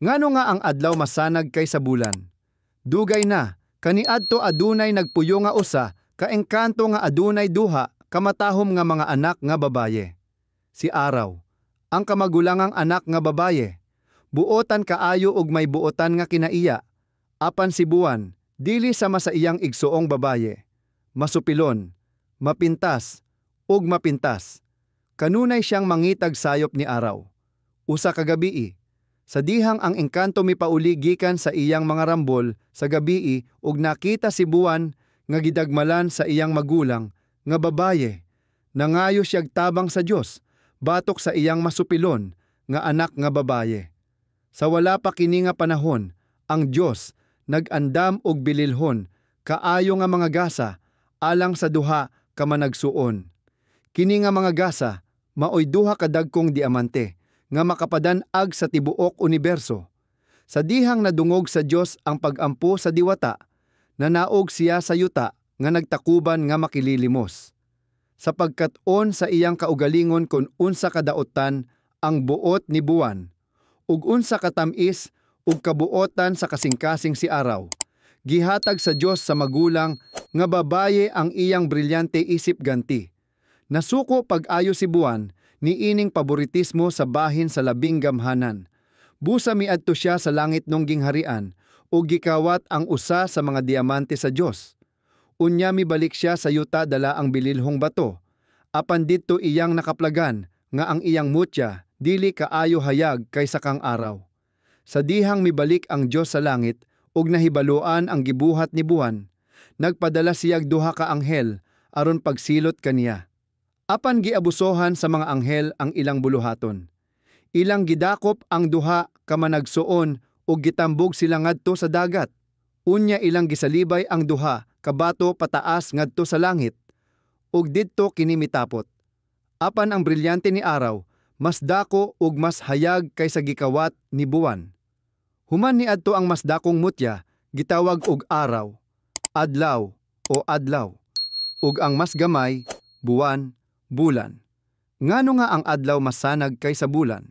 Ngano nga ang adlaw masanag kaysa bulan? Dugay na, kaniadto adunay nagpuyo nga usa, kaengkanto nga adunay duha, kamatahom nga mga anak nga babaye. Si Araw, ang kamagulangang anak nga babaye, buotan kaayo og may buotan nga kinaiya, apan si Buwan, dili sama sa iyang igsuong babaye. Masupilon, mapintas, ug mapintas. Kanunay siyang mangitag sayop ni Araw. Usa ka gabii, sa dihang ang engkanto mipauli gikan sa iyang mga rambol sa gabii ug nakita si Buwan nga gidagmalan sa iyang magulang nga babaye. Nangayo siyag tabang sa Dios batok sa iyang masupilon nga anak nga babaye. Sa wala pa kini nga panahon, ang Dios nag-andam og bililhon kaayo nga mga gasa alang sa duha ka managsuon. Kini nga mga gasa maoy duha ka dagkong diamante nga makapadan-ag sa tibuok universo. Sa dihang nadungog sa Dios ang pag-ampo sa diwata, nanaog siya sa yuta nga nagtakuban nga makililimos. Sapagkat on sa iyang kaugalingon kung unsa kadaotan ang buot ni Buwan, ug unsa katamis ug kabuotan sa kasing-kasing si Araw. Gihatag sa Dios sa magulang nga babaye ang iyang brilyante isip ganti. Nasuko pag-ayo si Buwan niining paboritismo sa bahin sa labing gamhanan. Busa miadto siya sa langit nung gingharian ug gikawat ang usa sa mga diamante sa Dios. Unya mibalik siya sa yuta dala ang bililhong bato. Apan didto iyang nakaplagan nga ang iyang mutya dili kaayo hayag kaysa kang Araw. Sa dihang mibalik ang Dios sa langit ug nahibaluan ang gibuhat ni Buwan, nagpadala siyag duha ka anghel aron pagsilot kaniya. Apan giabusohan sa mga anghel ang ilang buluhaton. Ilang gidakop ang duha ka managsuon ug gitambog sila ngadto sa dagat. Unya ilang gisalibay ang duha ka bato pataas ngadto sa langit. Ug didto kini mitapot. Apan ang brilyante ni Araw mas dako ug mas hayag kaysa gikawat ni Buwan. Human niadto ang mas dakong mutya gitawag og Araw, adlaw o adlaw. Ug ang mas gamay, buwan, bulan. Ngano nga ang adlaw masanag kaysa bulan?